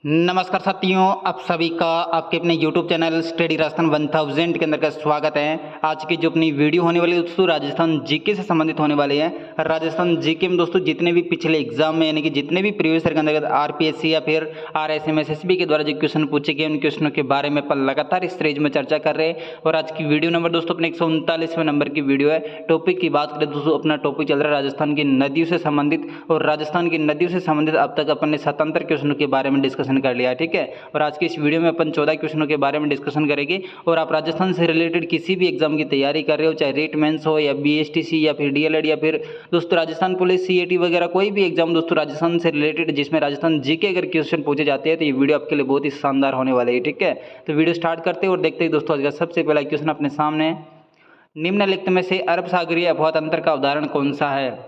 नमस्कार साथियों, आप सभी का आपके अपने YouTube चैनल स्टडी राजस्थान 1000 के अंदर का स्वागत है। आज की जो अपनी वीडियो होने वाली है दोस्तों राजस्थान जीके से संबंधित होने वाली है। राजस्थान जीके में दोस्तों जितने भी पिछले एग्जाम में यानी कि जितने भी प्रीवियस ईयर के अंतर्गत आरपीएससी या फिर आरएसएम एसएसबी के द्वारा जो क्वेश्चन पूछे गए उन क्वेश्चनों के बारे में अपन लगातार इस सीरीज में चर्चा कर रहे हैं। और आज की वीडियो नंबर दोस्तों अपने 139वें नंबर की वीडियो है। टॉपिक की बात करें दोस्तों, अपना टॉपिक चल रहा है राजस्थान की नदियों से संबंधित। और राजस्थान की नदियों से संबंधित अब तक अपन ने 77 क्वेश्चनों के बारे में डिस्कशन कर लिया है, ठीक है। और आज की इस वीडियो में अपन 14 क्वेश्चनों के बारे में डिस्कशन करेंगे। और आप राजस्थान से रिलेटेड किसी भी एग्जाम की तैयारी कर रहे हो, चाहे रेट मेंस हो या बीएसटीसी या फिर डीएलएड या फिर दोस्तों राजस्थान पुलिस सीएटी वगैरह कोई भी एग्जाम दोस्तों राजस्थान से रिलेटेड जिसमें राजस्थान जीके अगर क्वेश्चन पूछे जाते हैं तो ये वीडियो आपके लिए बहुत ही शानदार होने वाली है, ठीक है। तो वीडियो स्टार्ट करते हैं और देखते हैं दोस्तों आज का सबसे पहला क्वेश्चन अपने सामने। निम्नलिखित में से अरब सागरीय अफवाह तंत्र का उदाहरण कौन सा है?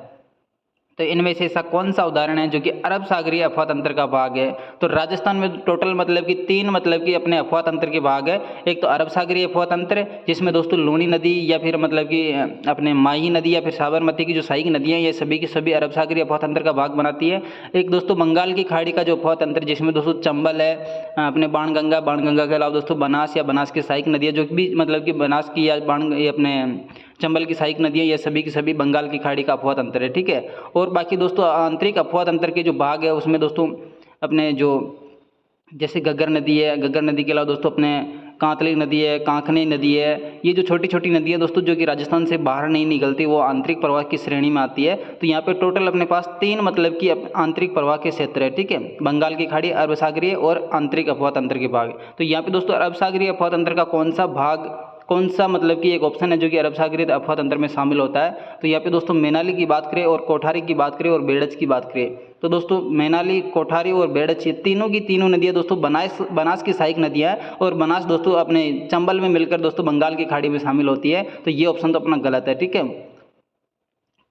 तो इनमें से ऐसा कौन सा उदाहरण है जो कि अरब सागरीय अफवाह तंत्र का भाग है? तो राजस्थान में टोटल मतलब कि 3 मतलब कि अपने अफवाह तंत्र के भाग है। एक तो अरब सागरीय अफवाह तंत्र जिसमें दोस्तों लूणी नदी या फिर मतलब कि अपने माही नदी या फिर साबरमती की जो सहायक नदियाँ ये सभी की सभी अरब सागरीय अफवाह तंत्र का भाग बनाती है। एक दोस्तों बंगाल की खाड़ी का जो अफवाह तंत्र जिसमें दोस्तों चंबल है, अपने बाणगंगा के अलावा दोस्तों बनास या बनास की सहायक नदियाँ जो भी मतलब कि बनास की या ये अपने चंबल की सहायक नदियाँ ये सभी की सभी बंगाल की खाड़ी का अफवाह तंत्र है, ठीक है। और बाकी दोस्तों आंतरिक अफवाह तंत्र के जो भाग है उसमें दोस्तों अपने जो जैसे घग्गर नदी है, घग्गर नदी के अलावा दोस्तों अपने कांतली नदी है, कांकनी नदी है, ये जो छोटी छोटी नदी है दोस्तों जो कि राजस्थान से बाहर नहीं निकलती वो आंतरिक प्रवाह की श्रेणी में आती है। तो यहाँ पे टोटल अपने पास 3 मतलब कि आंतरिक प्रवाह के क्षेत्र है, ठीक है। बंगाल की खाड़ी, अरब सागरीय और आंतरिक अफवाह तंत्र के भाग। तो यहाँ पे दोस्तों अरब सागरीय अफवाह तंत्र का कौन सा मतलब कि एक ऑप्शन है जो कि अरब सागरीय अफवाह तंत्र में शामिल होता है? तो यहाँ पे दोस्तों मैनाली की बात करें और कोठारी की बात करें और बेड़च की बात करें तो दोस्तों मैनाली, कोठारी और बेड़च ये तीनों की तीनों नदियाँ दोस्तों बनास की सहायक नदियाँ है। और बनास दोस्तों अपने चंबल में मिलकर दोस्तों बंगाल की खाड़ी में शामिल होती है। तो ये ऑप्शन तो अपना गलत है, ठीक है।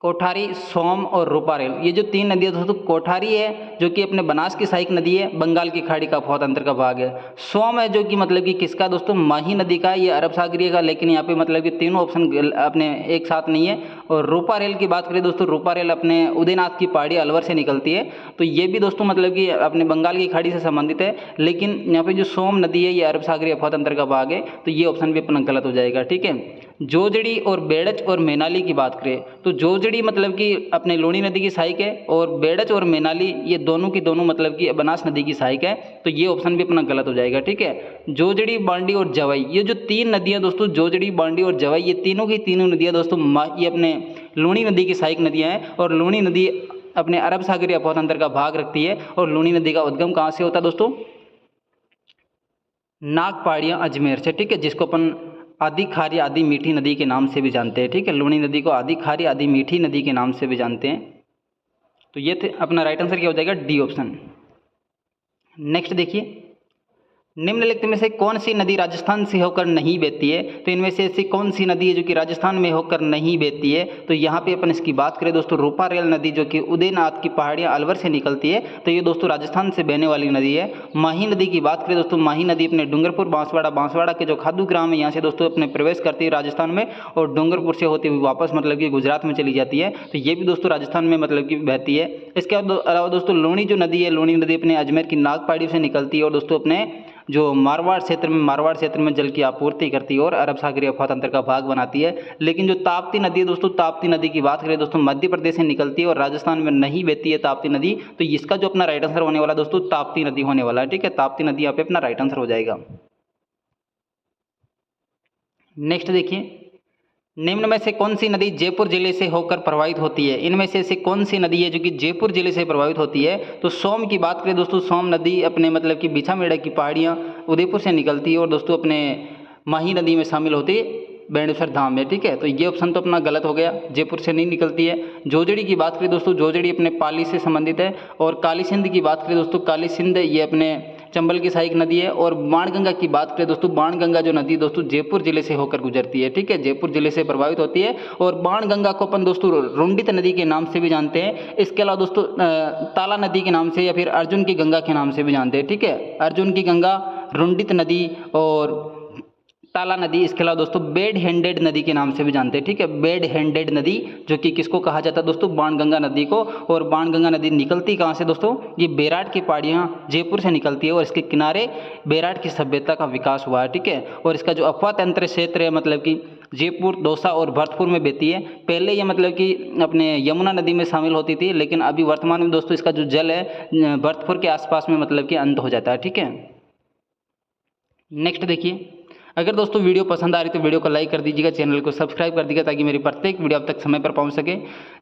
कोठारी, सोम और रूपारेल ये जो 3 नदियाँ दोस्तों, कोठारी है जो कि अपने बनास की सहायक नदी है, बंगाल की खाड़ी का अफवाह तंत्र का भाग है। सोम है जो कि मतलब कि किसका दोस्तों, माही नदी का, ये अरब सागरीय का, लेकिन यहाँ पे मतलब कि तीनों ऑप्शन अपने एक साथ नहीं है। और रूपारेल की बात करें दोस्तों, रूपारेल अपने उदयनाथ की पहाड़ी अलवर से निकलती है। तो ये भी दोस्तों मतलब कि अपने बंगाल की खाड़ी से संबंधित है, लेकिन यहाँ पे जो सोम नदी है ये अरब सागरीय अफवाह तंत्र का भाग है। तो ये ऑप्शन भी अपना गलत हो जाएगा, ठीक है। जोजड़ी और बेड़च और मैनाली की बात करें तो जोजड़ी मतलब कि अपने लूणी नदी की सहायक है और बेड़च और मैनाली ये दोनों की दोनों मतलब कि बनास नदी की सहायक है। तो ये ऑप्शन भी अपना गलत हो जाएगा, ठीक है। जोजड़ी, बांडी और जवाई ये जो 3 नदियां दोस्तों, जोजड़ी, बांडी और जवाई ये तीनों की तीनों नदियां दोस्तों ये अपने लूणी नदी की सहायक नदियां हैं। और लूणी नदी अपने अरब सागरीय अफवाह तंत्र का भाग रखती है। और लूणी नदी का उद्गम कहाँ से होता है दोस्तों? नाग पहाड़ियाँ अजमेर से, ठीक है, जिसको अपन आदि खारी आदि मीठी नदी के नाम से भी जानते हैं, ठीक है। लूणी नदी को आदि खारी आदि मीठी नदी के नाम से भी जानते हैं। तो ये थे अपना राइट आंसर क्या हो जाएगा, डी ऑप्शन। नेक्स्ट देखिए, निम्नलिखित में से कौन सी नदी राजस्थान से होकर नहीं बहती है? तो इनमें से ऐसी कौन सी नदी है जो कि राजस्थान में होकर नहीं बहती है? तो यहाँ पे अपन इसकी बात करें दोस्तों, रूपारेल नदी जो कि उदयनाथ की पहाड़ियाँ अलवर से निकलती है। तो ये दोस्तों राजस्थान से बहने वाली नदी है। माही नदी की बात करें दोस्तों, माही नदी अपने डूंगरपुर बांसवाड़ा के जो खादू ग्राम है यहाँ से दोस्तों अपने प्रवेश करती है राजस्थान में और डूंगरपुर से होती हुई वापस मतलब कि गुजरात में चली जाती है। तो ये भी दोस्तों राजस्थान में मतलब कि बहती है। इसके अलावा दोस्तों लूणी जो नदी है, लूणी नदी अपने अजमेर की नाग पहाड़ी से निकलती है और दोस्तों अपने जो मारवाड़ क्षेत्र में जल की आपूर्ति करती है और अरब सागरीय अफवाह तंत्र का भाग बनाती है। लेकिन जो ताप्ती नदी है दोस्तों, ताप्ती नदी की बात करें दोस्तों मध्य प्रदेश से निकलती है और राजस्थान में नहीं बहती है ताप्ती नदी। तो इसका जो अपना राइट आंसर होने वाला दोस्तों ताप्ती नदी होने वाला है, ठीक है। ताप्ती नदी यहाँ पे अपना राइट आंसर हो जाएगा। नेक्स्ट देखिए, निम्न में से कौन सी नदी जयपुर जिले से होकर प्रवाहित होती है? इनमें से ऐसी कौन सी नदी है जो कि जयपुर जिले से प्रभावित होती है? तो सोम की बात करें दोस्तों, सोम नदी अपने मतलब कि बिछामेड़ा की पहाड़ियाँ उदयपुर से निकलती है और दोस्तों अपने माही नदी में शामिल होती है बेणेश्वर धाम में, ठीक है। तो ये ऑप्शन तो अपना गलत हो गया, जयपुर से नहीं निकलती है। जोजड़ी की बात करें दोस्तों, जोजड़ी अपने पाली से संबंधित है। और काली सिंध की बात करें दोस्तों, काली सिंध ये अपने चंबल की सहायक नदी है। और बाणगंगा की बात करें दोस्तों, बाणगंगा जो नदी दोस्तों जयपुर जिले से होकर गुजरती है, ठीक है, जयपुर जिले से प्रभावित होती है। और बाणगंगा को अपन दोस्तों रुंडित नदी के नाम से भी जानते हैं। इसके अलावा दोस्तों ताला नदी के नाम से या फिर अर्जुन की गंगा के नाम से भी जानते हैं, ठीक है। अर्जुन की गंगा, रुंडित नदी और ताला नदी, इसके अलावा दोस्तों बेड हैंडेड नदी के नाम से भी जानते हैं, ठीक है, बेड हैंडेड नदी, जो कि किसको कहा जाता है दोस्तों, बाणगंगा नदी को। और बाणगंगा नदी निकलती कहाँ से दोस्तों, ये बेराट की पहाड़ियाँ जयपुर से निकलती है और इसके किनारे बेराट की सभ्यता का विकास हुआ है, ठीक है। और इसका जो अफवाह तंत्र क्षेत्र है, मतलब कि जयपुर, दौसा और भरतपुर में बहती है। पहले ये मतलब कि अपने यमुना नदी में शामिल होती थी, लेकिन अभी वर्तमान में दोस्तों इसका जो जल है भरतपुर के आसपास में मतलब कि अंत हो जाता है, ठीक है। नेक्स्ट देखिए, अगर दोस्तों वीडियो पसंद आ रही तो वीडियो को लाइक कर दीजिएगा, चैनल को सब्सक्राइब कर दीजिएगा ताकि मेरी प्रत्येक वीडियो अब तक समय पर पहुंच सके।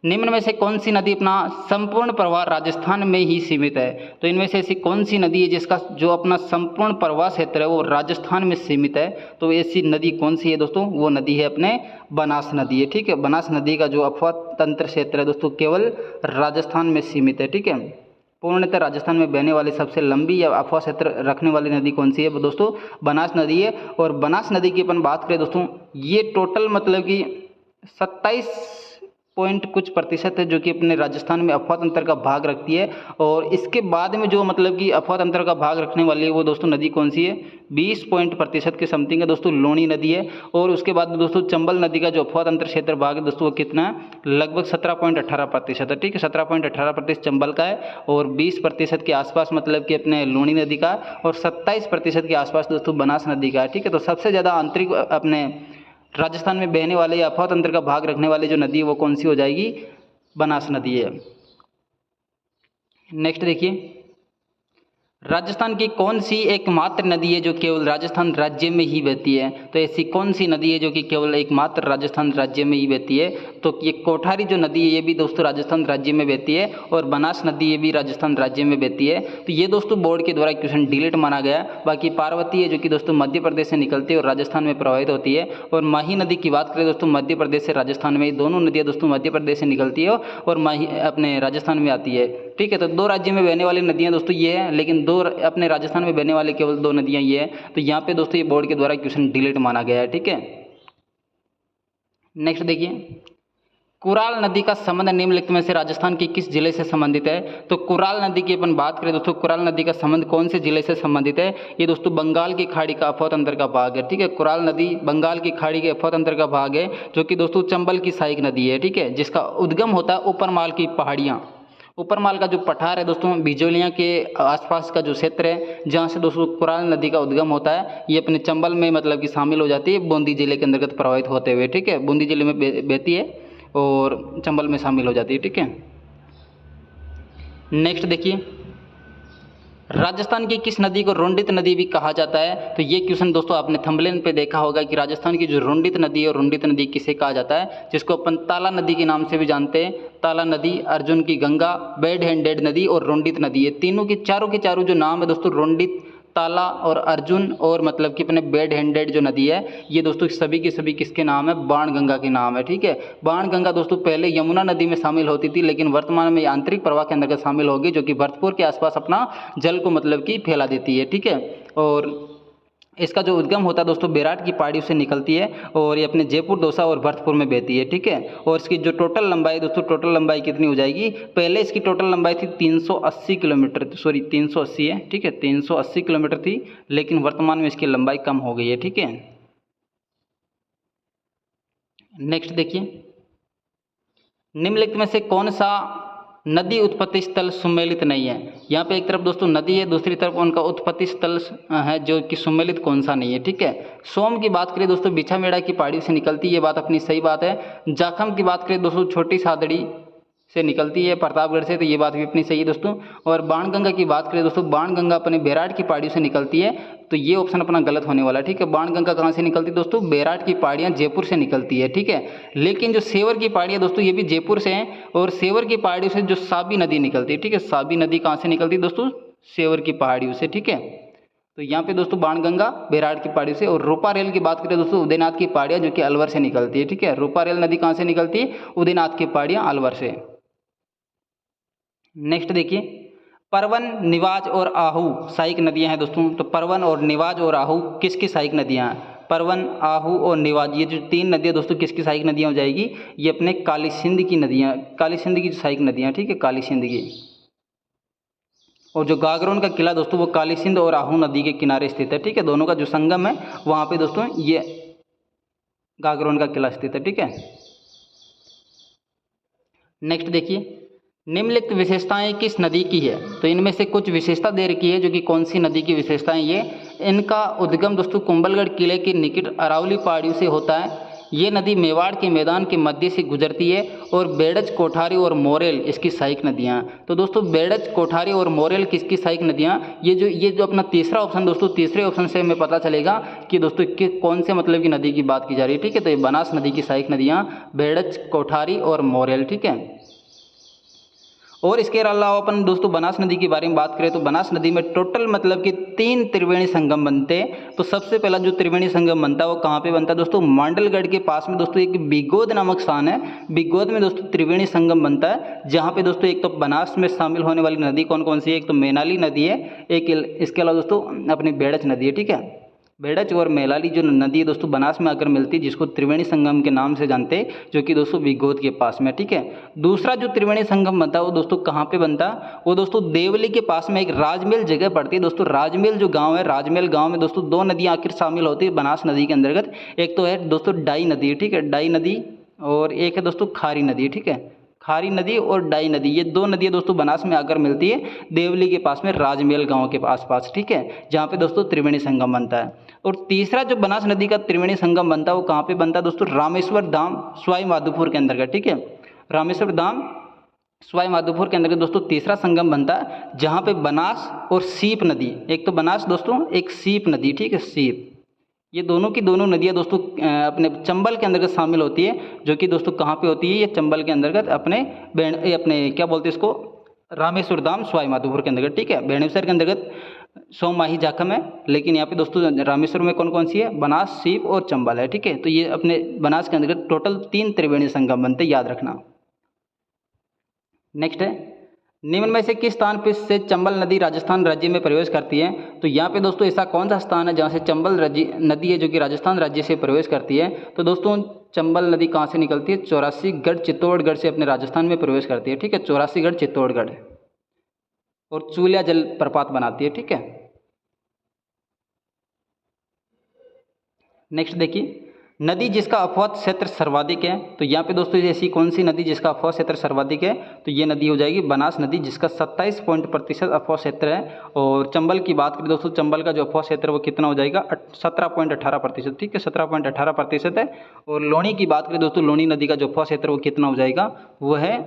निम्न में से कौन सी नदी अपना संपूर्ण प्रवाह राजस्थान में ही सीमित है? तो इनमें से ऐसी कौन सी नदी है जिसका जो अपना संपूर्ण प्रवाह क्षेत्र है वो राजस्थान में सीमित है? तो ऐसी नदी कौन सी है दोस्तों? वो नदी है अपने बनास नदी है, ठीक है। बनास नदी का जो अफवाह तंत्र क्षेत्र है दोस्तों केवल राजस्थान में सीमित है, ठीक है। पूर्णतः राजस्थान में बहने वाली सबसे लंबी या अफवाह क्षेत्र रखने वाली नदी कौन सी है? वो दोस्तों बनास नदी है। और बनास नदी की अपन बात करें दोस्तों, ये टोटल मतलब कि 27 पॉइंट कुछ प्रतिशत है जो कि अपने राजस्थान में अफवाह तंत्र का भाग रखती है। और इसके बाद में जो मतलब कि अफवाह तंत्र का भाग रखने वाली है वो दोस्तों नदी कौन सी है? 20 पॉइंट प्रतिशत के समथिंग है दोस्तों, लूणी नदी है। और उसके बाद में दोस्तों चंबल नदी का जो अफवाह तंत्र क्षेत्र भाग है दोस्तों वो कितना है? लगभग 17.18% है, ठीक है। 17.18% चंबल का है और 20% के आसपास मतलब कि अपने लूणी नदी का और 27% के आसपास दोस्तों बनास नदी का है, ठीक है। तो सबसे ज़्यादा आंतरिक अपने राजस्थान में बहने वाले या अफवाह तंत्र का भाग रखने वाली जो नदी है वो कौन सी हो जाएगी? बनास नदी है। नेक्स्ट देखिए, राजस्थान की कौन सी एकमात्र नदी है जो केवल राजस्थान राज्य में ही बहती है? तो ऐसी कौन सी नदी है जो कि केवल एकमात्र राजस्थान राज्य में ही बहती है? तो ये कोठारी जो नदी है ये भी दोस्तों राजस्थान राज्य में बहती है और बनास नदी ये भी राजस्थान राज्य में बहती है। तो ये दोस्तों बोर्ड के द्वारा क्वेश्चन डिलीट माना गया। बाकी पार्वती है जो कि दोस्तों मध्य प्रदेश से निकलती है और राजस्थान में प्रवाहित होती है। और माही नदी की बात करें दोस्तों, मध्य प्रदेश से राजस्थान में, दोनों नदियाँ दोस्तों मध्य प्रदेश से निकलती है और माही अपने राजस्थान में आती है, ठीक है। तो दो राज्य में बहने वाली नदियाँ दोस्तों ये है, लेकिन दो अपने राजस्थान में बहने वाले केवल दो नदियाँ ये है। तो यहाँ पे दोस्तों ये बोर्ड के द्वारा क्वेश्चन डिलीट माना गया है, ठीक है। नेक्स्ट देखिए, कुराल नदी का संबंध निम्नलिखित में से राजस्थान के किस जिले से संबंधित है? तो कुराल नदी की अपन बात करें दोस्तों, कुराल नदी का संबंध कौन से जिले से संबंधित है? ये दोस्तों बंगाल की खाड़ी का अफवाह तंत्र का भाग है, ठीक है। कुराल नदी बंगाल की खाड़ी के अफवाह तंत्र का भाग है जो कि दोस्तों चंबल की सहायक नदी है, ठीक है, जिसका उद्गम होता है ऊपरमाल की पहाड़ियाँ। ऊपरमाल का जो पठार है दोस्तों, बिजोलियाँ के आसपास का जो क्षेत्र है जहाँ से दोस्तों कुराल नदी का उद्गम होता है, ये अपने चंबल में मतलब कि शामिल हो जाती है, बूंदी जिले के अंतर्गत प्रभावित होते हुए, ठीक है। बूंदी जिले में बहती है और चंबल में शामिल हो जाती है, ठीक है। नेक्स्ट देखिए, राजस्थान की किस नदी को रुंडित नदी भी कहा जाता है? तो ये क्वेश्चन दोस्तों आपने थंबनेल पे देखा होगा कि राजस्थान की जो रुंडित नदी है, रुंडित नदी किसे कहा जाता है? जिसको अपन ताला नदी के नाम से भी जानते हैं। ताला नदी, अर्जुन की गंगा, बेड हैंडेड नदी और रुंडित नदी, ये तीनों के चारों जो नाम है दोस्तों, रुंडित, ताला और अर्जुन और मतलब कि अपने बेड हैंडेड जो नदी है ये दोस्तों सभी की सभी किसके नाम है? बाणगंगा के नाम है, ठीक है। बाणगंगा दोस्तों पहले यमुना नदी में शामिल होती थी, लेकिन वर्तमान में आंतरिक प्रवाह के अंतर्गत शामिल होगी, जो कि भरतपुर के आसपास अपना जल को मतलब कि फैला देती है, ठीक है। और इसका जो उद्गम होता है दोस्तों बेराट की पहाड़ी से निकलती है और ये अपने जयपुर, दौसा और भरतपुर में बहती है, ठीक है। और इसकी जो टोटल लंबाई दोस्तों, टोटल लंबाई कितनी हो जाएगी? पहले इसकी टोटल लंबाई थी 380 किलोमीटर, सॉरी 380 है, ठीक है, 380 किलोमीटर थी, लेकिन वर्तमान में इसकी लंबाई कम हो गई है, ठीक है। नेक्स्ट देखिए, निम्नलिखित में से कौन सा नदी उत्पत्ति स्थल सुमेलित नहीं है? यहाँ पे एक तरफ दोस्तों नदी है, दूसरी तरफ उनका उत्पत्ति स्थल है जो कि सुमेलित कौन सा नहीं है, ठीक है। सोम की बात करें दोस्तों, बिछामेड़ा की पहाड़ी से निकलती है, ये बात अपनी सही बात है। जाखम की बात करें दोस्तों, छोटी सादड़ी से निकलती है प्रतापगढ़ से, तो ये बात भी अपनी सही है दोस्तों। और बाणगंगा की बात करें दोस्तों, बाणगंगा अपने बेराट की पहाड़ी से निकलती है, तो ये ऑप्शन अपना गलत होने वाला है, ठीक है। बाणगंगा कहाँ से निकलती है दोस्तों? बेराट की पहाड़ियाँ जयपुर से निकलती है, ठीक है। लेकिन जो सेवर की पहाड़ियाँ दोस्तों ये भी जयपुर से हैं और सेवर की पहाड़ियों से जो साबी नदी निकलती है, ठीक है। साबी नदी कहाँ से निकलती है दोस्तों? सेवर की पहाड़ियों से, ठीक है। तो यहाँ पे दोस्तों बाणगंगा बेराट की पहाड़ी से। और रूपा रेल की बात करें दोस्तों, उदयनाथ की पहाड़ियाँ जो कि अलवर से निकलती है, ठीक है। रूपा रेल नदी कहाँ से निकलती है? उदयनाथ की पहाड़ियाँ अलवर से। नेक्स्ट देखिए, परवन, निवाज और आहू सहायक नदियां हैं दोस्तों। तो परवन और निवाज और आहू किसकी सहायक नदियां हैं? परवन, आहू और निवाज, ये जो तीन नदियां दोस्तों किसकी सहायक नदियां हो जाएगी? ये अपने काली सिंध की नदियां, काली सिंध की सहायक नदियां, ठीक है, काली सिंध की। और जो गागरोन का किला दोस्तों वो काली सिंध और आहू नदी के किनारे स्थित है। ठीक है, दोनों का जो संगम है वहाँ पे दोस्तों ये गागरोन का किला स्थित है। ठीक है, नेक्स्ट देखिए, निम्नलिखित विशेषताएं किस नदी की है। तो इनमें से कुछ विशेषता दे रखी है जो कि कौन सी नदी की विशेषताएं ये। इनका उद्गम दोस्तों कुंभलगढ़ किले के निकट अरावली पहाड़ियों से होता है। ये नदी मेवाड़ के मैदान के मध्य से गुजरती है और बेड़ज, कोठारी और मोरेल इसकी सहायक नदियाँ। तो दोस्तों बेड़ज, कोठारी और मोरेल किसकी सहायक नदियाँ। ये जो अपना तीसरा ऑप्शन दोस्तों, तीसरे ऑप्शन से हमें पता चलेगा कि दोस्तों कि कौन से मतलब की नदी की बात की जा रही है। ठीक है, तो ये बनास नदी की सहायक नदियाँ बेड़ज, कोठारी और मोरेल। ठीक है, और इसके अलावा अपन दोस्तों बनास नदी के बारे में बात करें तो बनास नदी में टोटल मतलब कि 3 त्रिवेणी संगम बनते हैं। तो सबसे पहला जो त्रिवेणी संगम बनता है वो कहाँ पे बनता है दोस्तों, मांडलगढ़ के पास में दोस्तों एक बिगोद नामक स्थान है। बिगोद में दोस्तों त्रिवेणी संगम बनता है, जहाँ पे दोस्तों एक तो बनास में शामिल होने वाली नदी कौन कौन सी है। एक तो मैनाली नदी है, एक इसके अलावा दोस्तों अपनी बेड़च नदी है। ठीक है, बेड़च और मैलाली जो नदी है दोस्तों बनास में आकर मिलती है, जिसको त्रिवेणी संगम के नाम से जानते हैं, जो कि दोस्तों बिगोद के पास में। ठीक है, दूसरा जो त्रिवेणी संगम बनता है वो दोस्तों कहाँ पे बनता है, वो दोस्तों देवली के पास में एक राजमेल जगह पड़ती है। दोस्तों राजमेल जो गांव है, राजमेल गांव में दोस्तों 2 नदियाँ आखिर शामिल होती है बनास नदी के अंतर्गत। एक तो है दोस्तों डाई नदी। ठीक है, डाई नदी, और एक है दोस्तों खारी नदी। ठीक है, खारी नदी और डाई नदी, ये 2 नदियाँ दोस्तों बनास में आकर मिलती है देवली के पास में राजमेल गांव के आसपास। ठीक है, जहाँ पे दोस्तों त्रिवेणी संगम बनता है। और तीसरा जो बनास नदी का त्रिवेणी संगम बनता है वो कहाँ पे बनता है दोस्तों, रामेश्वर धाम सवाई माधोपुर के अंतर्गत। ठीक है, रामेश्वर धाम सवाई माधोपुर के अंतर्गत दोस्तों तीसरा संगम बनता है, जहाँ पे बनास और सीप नदी, एक तो बनास दोस्तों, एक सीप नदी। ठीक है, सीप, ये दोनों की दोनों नदियाँ दोस्तों अपने चंबल के अंतर्गत शामिल होती है, जो कि दोस्तों कहाँ पे होती है, ये चंबल के अंतर्गत अपने क्या बोलते हैं इसको, रामेश्वर धाम सवाई माधोपुर के अंतर्गत। ठीक है, बेणेसर के अंतर्गत सोमाही जाखम है, लेकिन यहाँ पे दोस्तों रामेश्वर में कौन कौन सी है, बनास, सीप और चंबल है। ठीक है, तो ये अपने बनास के अंतर्गत टोटल 3 त्रिवेणी संगम बनते, याद रखना। नेक्स्ट है, निम्न में से किस स्थान पर से चंबल नदी राजस्थान राज्य में प्रवेश करती है। तो यहाँ पे दोस्तों ऐसा कौन सा स्थान है जहाँ से चंबल नदी है जो कि राजस्थान राज्य से प्रवेश करती है। तो दोस्तों चंबल नदी कहाँ से निकलती है, 84गढ़ चित्तौड़गढ़ से अपने राजस्थान में प्रवेश करती है। ठीक है, 84गढ़ चित्तौड़गढ़, और चूलिया जल प्रपात बनाती है। ठीक है, नेक्स्ट देखिए, नदी जिसका अपवाद क्षेत्र सर्वाधिक है। तो यहाँ पे दोस्तों ऐसी कौन सी नदी जिसका अपवाद क्षेत्र सर्वाधिक है, तो ये नदी हो जाएगी बनास नदी, जिसका 27% अपवाद क्षेत्र है। और चंबल की बात करें दोस्तों, चंबल का जो अपवाद क्षेत्र वो कितना हो जाएगा, 17.18%। ठीक है, 17.18% है। और लोनी की बात करें दोस्तों, लोनी नदी का जो अपवाद क्षेत्र वो कितना हो जाएगा, वो है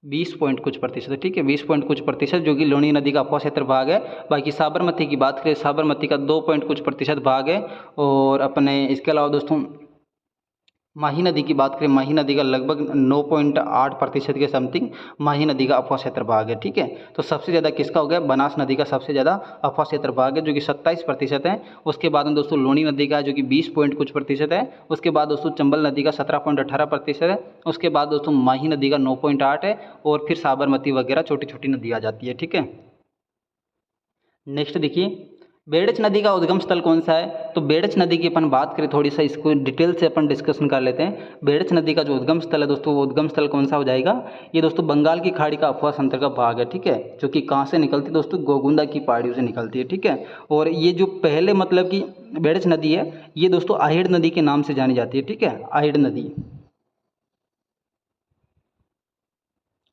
20 पॉइंट कुछ प्रतिशत। ठीक है, 20 पॉइंट कुछ प्रतिशत, जो कि लोनी नदी का अपवाद क्षेत्र भाग है। बाकी साबरमती की बात करें, साबरमती का 2 पॉइंट कुछ प्रतिशत भाग है। और अपने इसके अलावा दोस्तों माही नदी की बात करें, माही नदी का लगभग 9.8% के समथिंग माही नदी का अपवाद क्षेत्र भाग है। ठीक है, तो सबसे ज़्यादा किसका हो गया, बनास नदी का सबसे ज़्यादा अपवाद क्षेत्र भाग है, जो कि 27% है। उसके बाद में दोस्तों लोनी नदी का जो कि 20 पॉइंट कुछ प्रतिशत है। उसके बाद दोस्तों चंबल नदी का 17.18% है। उसके बाद दोस्तों माही नदी का 9.8 है। और फिर साबरमती वगैरह छोटी छोटी नदी आ जाती है। ठीक है, नेक्स्ट देखिए, बेड़च नदी का उद्गम स्थल कौन सा है। तो बेड़च नदी की अपन बात करें, थोड़ी सा इसको डिटेल से अपन डिस्कशन कर लेते हैं। बेड़च नदी का जो उद्गम स्थल है दोस्तों, वो उद्गम स्थल कौन सा हो जाएगा, ये दोस्तों बंगाल की खाड़ी का अपवाद अंतर का भाग है। ठीक है, जो कि कहाँ से निकलती है दोस्तों, गोगुंदा की पहाड़ियों से निकलती है। ठीक है, और ये जो पहले मतलब कि बेड़च नदी है, ये दोस्तों आहेड़ नदी के नाम से जानी जाती है। ठीक है, आहेड़ नदी,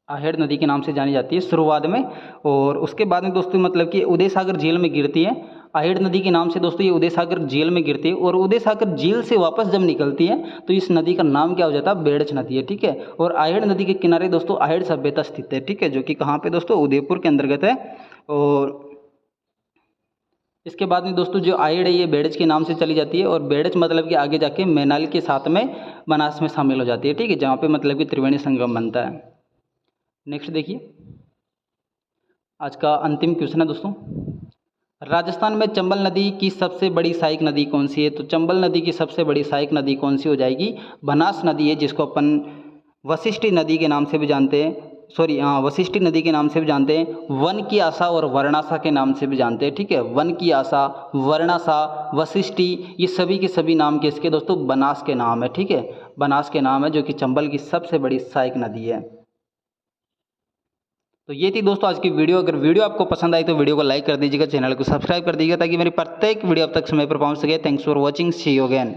आहेड़ नदी के नाम से जानी जाती है शुरुआत में। और उसके बाद में दोस्तों मतलब कि उदय सागर झील में गिरती है। आहेड़ नदी के नाम से दोस्तों ये उदय सागर झील में गिरती है, और उदय सागर झील से वापस जब निकलती है तो इस नदी का नाम क्या हो जाता है, बेड़च नदी है। ठीक है, और आहेड़ नदी के किनारे दोस्तों आहेड़ सभ्यता स्थित है। ठीक है, जो कि कहाँ पे दोस्तों, उदयपुर के अंतर्गत है। और इसके बाद में दोस्तों जो आहेड़ है ये बेड़च के नाम से चली जाती है, और बेड़च मतलब कि आगे जाके मैनाली के साथ में बनास में शामिल हो जाती है। ठीक है, जहाँ पे मतलब कि त्रिवेणी संगम बनता है। नेक्स्ट देखिए, आज का अंतिम क्वेश्चन है दोस्तों, राजस्थान में चंबल नदी की सबसे बड़ी सहायक नदी कौन सी है। तो चंबल नदी की सबसे बड़ी सहायक नदी कौन सी हो जाएगी, बनास नदी है, जिसको अपन वशिष्ठी नदी के नाम से भी जानते हैं, वशिष्ठी नदी के नाम से भी जानते हैं, वन की आशा और वर्णाशा के नाम से भी जानते हैं। ठीक है, वन की आशा, वर्णाशा, वशिष्ठी, ये सभी के सभी नाम किसके दोस्तों, बनास के नाम है। ठीक है, बनास के नाम है, जो कि चंबल की सबसे बड़ी सहायक नदी है। तो ये थी दोस्तों आज की वीडियो। अगर वीडियो आपको पसंद आई तो वीडियो को लाइक कर दीजिएगा, चैनल को सब्सक्राइब कर दीजिएगा ताकि मेरी प्रत्येक वीडियो अब तक समय पर पहुंच सके। Thanks for watching, see you again.